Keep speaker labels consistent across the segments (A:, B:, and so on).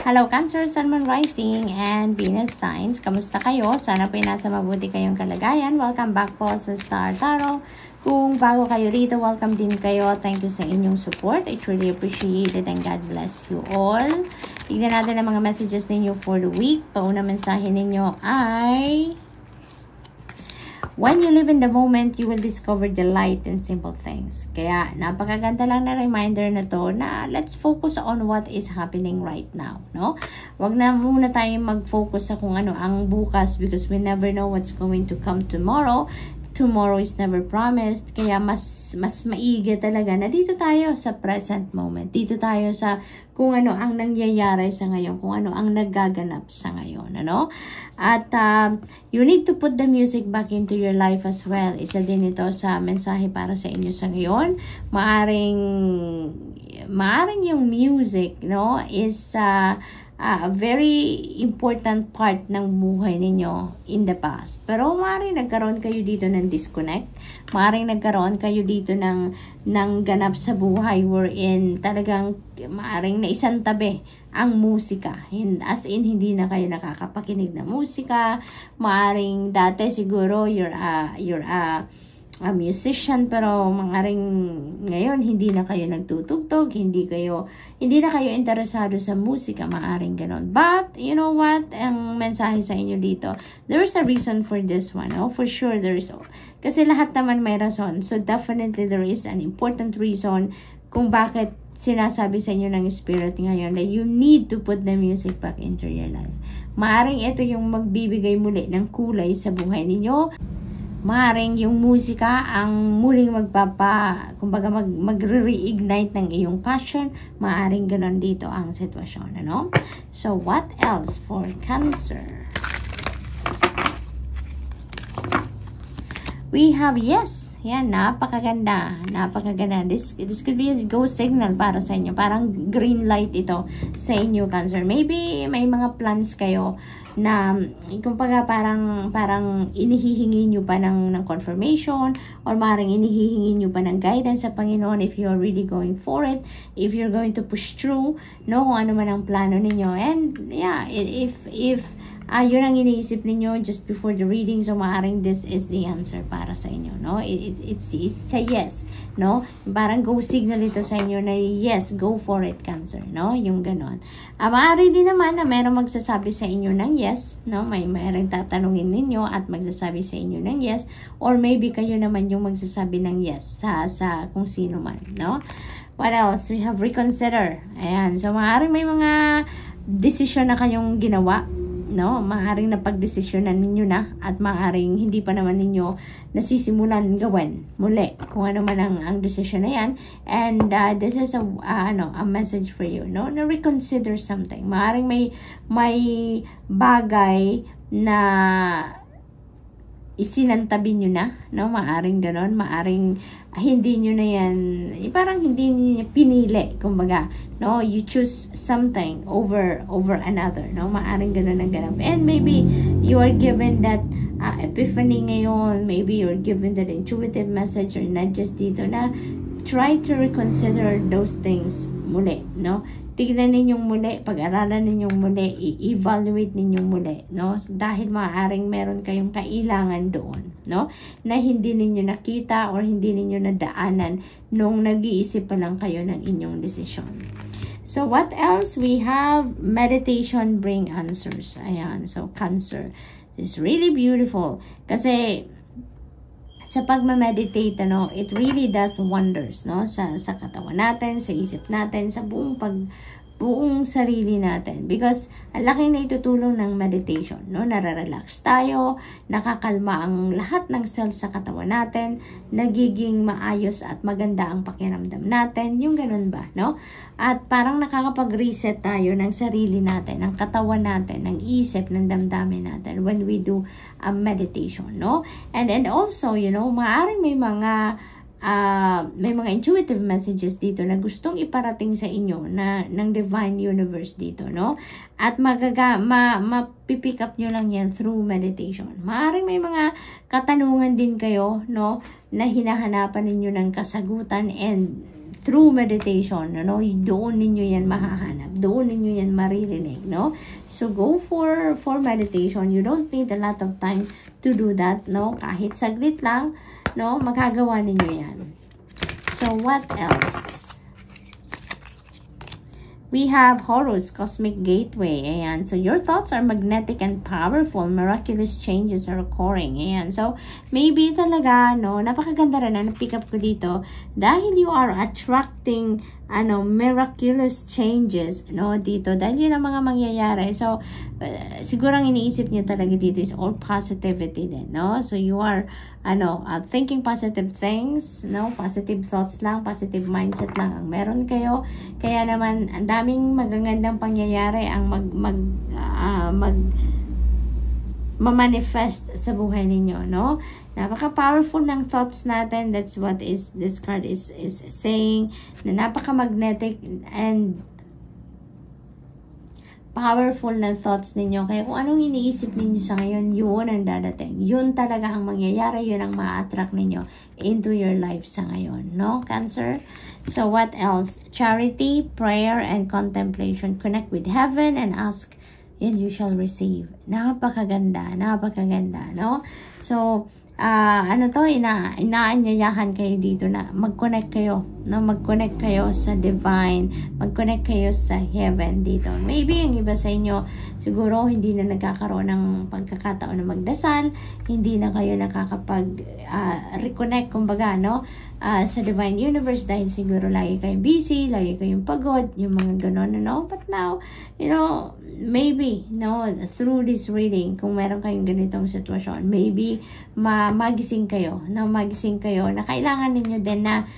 A: Hello Cancer, Sun, Moon, Rising, and Venus signs. Kamusta kayo? Sana po nasa mabuti kayong kalagayan. Welcome back po sa Star Tarot. Kung bago kayo rito, welcome din kayo. Thank you sa inyong support. I truly appreciate it and God bless you all. Tignan natin ang mga messages ninyo for the week. Pauna mensahe ninyo ay... When you live in the moment, you will discover the light in simple things. Kaya, napakaganda lang na reminder na to na let's focus on what is happening right now, no? Wag na muna tayong mag-focus sa kung ano ang bukas because we never know what's going to come tomorrow. Tomorrow is never promised. Kaya mas maigi talaga na dito tayo sa present moment. Dito tayo sa kung ano ang nangyayari sa ngayon, kung ano ang nagaganap sa ngayon, ano? At you need to put the music back into your life as well. Isa din ito sa mensahe para sa inyo sa ngayon. Maaring yung music, no, is a very important part ng buhay ninyo in the past. Pero maaaring nagkaroon kayo dito ng disconnect. Maaaring nagkaroon kayo dito ng ganap sa buhay wherein talagang maaaring naisantabi ang musika. As in, hindi na kayo nakakapakinig ng musika. Maaaring dati siguro you're a musician pero maaaring ngayon hindi na kayo nagtutugtog, hindi na kayo interesado sa musika, maaaring ganon. But you know what, ang mensahe sa inyo dito, there is a reason for this one, no? For sure there is, kasi lahat naman may rason, so definitely there is an important reason kung bakit sinasabi sa inyo ng spirit ngayon that you need to put the music back into your life. Maaaring ito yung magbibigay muli ng kulay sa buhay ninyo. Maaring yung musika ang muling magre-reignite ng iyong passion. Maaring ganon dito ang sitwasyon, ano? So, what else for Cancer? We have yes. Yan, napakaganda. Napakaganda. This could be a go signal para sa inyo. Parang green light ito sa inyo, Cancer. Maybe may mga plans kayo na kumbaga parang inihihingi nyo pa ng confirmation or maaaring inihihingi nyo pa ng guidance sa Panginoon if you're really going for it, if you're going to push through, no, kung ano man ang plano ninyo. And yeah, if yun ang iniisip ninyo just before the reading, so maaaring this is the answer para sa inyo, no? It's a yes, no? Parang go signal ito sa inyo na yes, go for it, Cancer, no? Yung ganon. Maaari din naman na mayroong magsasabi sa inyo ng yes, no? Mayroong tatanungin ninyo at magsasabi sa inyo ng yes, or maybe kayo naman yung magsasabi ng yes sa kung sino man, no? What else? We have reconsider. Ayan. So, maaaring may mga desisyon na kayong ginawa, no? Maaaring napagdesisyonan ninyo na at maaaring hindi pa naman ninyo nasisimulan gawin muli kung ano man ang desisyon na yan. And this is a message for you, no? Na reconsider something. Maaaring may bagay na isinantabi nyo na, no? Maaring ganon, maaring hindi nyo na yan, parang hindi nyo pinili, kumbaga, no? You choose something over another, no? Maaring ganon ang ganap. And maybe you are given that epiphany ngayon, maybe you're given that intuitive message or nudges dito na try to reconsider those things muli, no? Tignan ninyong muli, pag-aralan ninyong muli, i-evaluate ninyong muli, no? Dahil maaaring meron kayong kailangan doon, no? Na hindi ninyo nakita or hindi ninyo nadaanan nung nag-iisip pa lang kayo ng inyong desisyon. So, what else? We have meditation bring answers. Ayan, so Cancer. It's really beautiful. Kasi, sa pagma-meditate, ano, it really does wonders, no? Sa katawan natin, sa isip natin, sa buong sarili natin. Because, ang laking na itutulong ng meditation, no? Nararelax tayo, nakakalma ang lahat ng cells sa katawan natin, nagiging maayos at maganda ang pakiramdam natin, yung ganun ba, no? At parang nakakapag-reset tayo ng sarili natin, ng katawan natin, ng isip, ng damdamin natin when we do a meditation, no? And also, you know, maaaring may mga intuitive messages dito na gustong iparating sa inyo ng divine universe dito, no? At mapipick up nyo lang yan through meditation. Maaaring may mga katanungan din kayo, no, na hinahanapan ninyo ng kasagutan, and through meditation, no? Doon ninyo yan mahahanap. Doon ninyo yan maririnig, no? So, go for meditation. You don't need a lot of time to do that, no? Kahit saglit lang, no? Magagawa ninyo yan. So, what else? We have Horus, Cosmic Gateway. Ayan. So, your thoughts are magnetic and powerful. Miraculous changes are occurring. Ayan. So, maybe talaga, no, napakaganda rin na pick up ko dito. Dahil you are attracting, miraculous changes, no, dito. Dahil yun ang mga mangyayari. So, siguro ang iniisip niyo talaga dito is all positivity din, no? So, you are, thinking positive things, no? Positive thoughts lang, positive mindset lang ang meron kayo. Kaya naman, ang daming magagandang pangyayari ang ma-manifest sa buhay ninyo, no? Napaka-powerful ng thoughts natin. That's what this card is saying, na napaka-magnetic and powerful na thoughts ninyo. Kaya kung anong iniisip ninyo sa ngayon, yun ang dadating. Yun talaga ang mangyayari. Yun ang ma-attract ninyo into your life sa ngayon. No, Cancer? So, what else? Charity, prayer, and contemplation. Connect with heaven and ask, and you shall receive. Napakaganda. Napakaganda, no? So, inaanyayahan kayo dito na mag-connect kayo, no? Mag-connect kayo sa divine, mag-connect kayo sa heaven dito. Maybe ang iba sa inyo, siguro hindi na nagkakaroon ng pagkakataon na magdasal, hindi na kayo nakakapag-reconnect, kumbaga, no? Sa divine universe dahil siguro lagi kayong busy, lagi kayong pagod, yung mga ganon, no? But now, maybe, no, through this reading, kung meron kayong ganitong sitwasyon, maybe magising kayo, na kailangan ninyo din na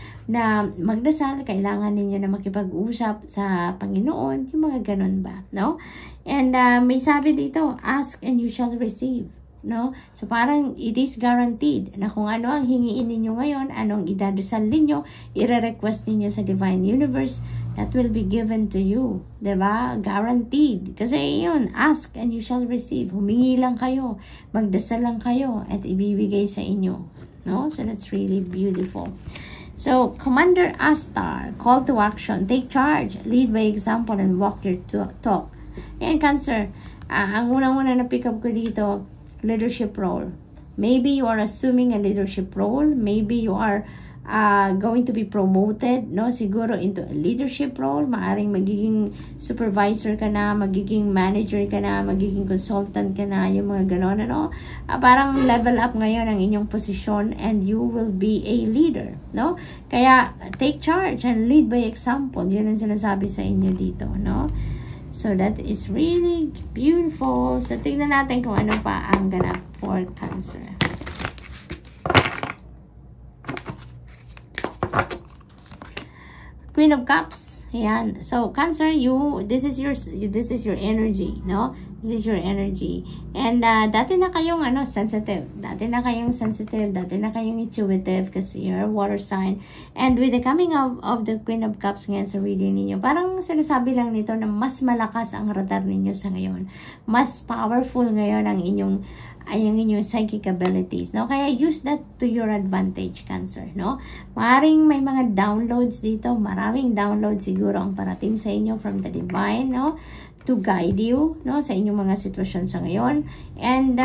A: magdasal, kailangan ninyo na makipag-usap sa Panginoon, yung mga ganon ba, no? And may sabi dito, ask and you shall receive. No? So, parang it is guaranteed na kung ano ang hingiin ninyo ngayon, anong idadasal ninyo, ire-request ninyo sa Divine Universe, that will be given to you. Diba? Guaranteed. Kasi yun, ask and you shall receive. Humingi lang kayo, magdasal lang kayo, at ibibigay sa inyo. No? So, that's really beautiful. So, Commander Astar, call to action, take charge, lead by example, and walk your talk. Ayan, Cancer, ang unang-una na pick up ko dito, leadership role. Maybe you are assuming a leadership role. Maybe you are going to be promoted, no? Siguro into a leadership role. Maaring magiging supervisor ka na, magiging manager ka na, magiging consultant ka na, yung mga ganon, ano? Parang level up ngayon ang inyong posisyon and you will be a leader, no? Kaya take charge and lead by example. Yun ang sinasabi sa inyo dito, no? So, that is really beautiful. So, tingnan natin kung ano pa ang ganap for Cancer. Queen of Cups. Ayan. So, Cancer, this is your energy, no? This is your energy. And dati na kayong sensitive. Dati na kayong intuitive kasi you're a water sign. And with the coming of the Queen of Cups ngayon sa reading ninyo, parang sinasabi lang nito na mas malakas ang radar ninyo sa ngayon. Mas powerful ngayon ang inyong psychic abilities, no? Kaya use that to your advantage, Cancer, no? Maaaring may mga downloads dito, maraming downloads siguro ang parating sa inyo from the divine, no? To guide you, no? Sa inyong mga sitwasyon sa ngayon. And,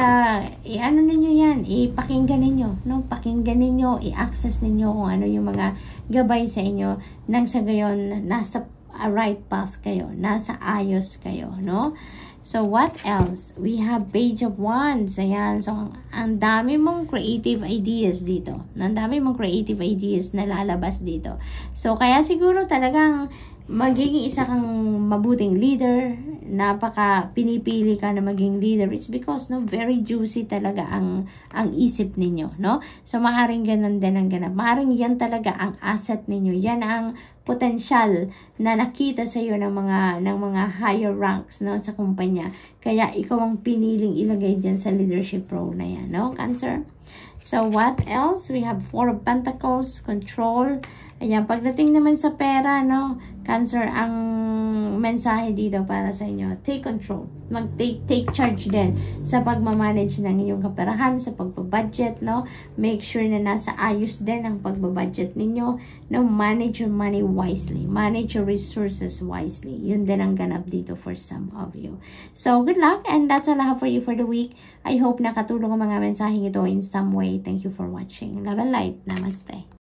A: ninyo yan, ipakinggan ninyo, no? Pakinggan ninyo, i-access ninyo kung ano yung mga gabay sa inyo, nang sa gayon, nasa right path kayo, nasa ayos kayo, no? So, what else? We have Page of Wands. Ayan. So, ang dami mong creative ideas dito. Ang dami mong creative ideas na lalabas dito. So, kaya siguro talagang magiging isa kang mabuting leader. Napaka pinipili ka na maging leader. It's because, no, very juicy talaga ang isip ninyo, no? So, maaaring ganun din ang ganap. Maaaring yan talaga ang asset ninyo. Yan ang potensyal na nakita sa iyo ng mga higher ranks, no, sa kumpanya. Kaya ikaw ang piniling ilagay diyan sa leadership role na yan, no, Cancer? So what else? We have Four of Pentacles, control. Ayan, pagdating naman sa pera, no, Cancer, ang mensahe dito para sa inyo, take control. Take charge din sa pagmamanage ng inyong kaperahan, sa pagbabudget, no? Make sure na nasa ayos din ang pagbabudget ninyo, no? Manage your money wisely. Manage your resources wisely. Yun din ang ganap dito for some of you. So, good luck, and that's all I have for you for the week. I hope nakatulong ang mga mensaheng ito in some way. Thank you for watching. Love and light. Namaste.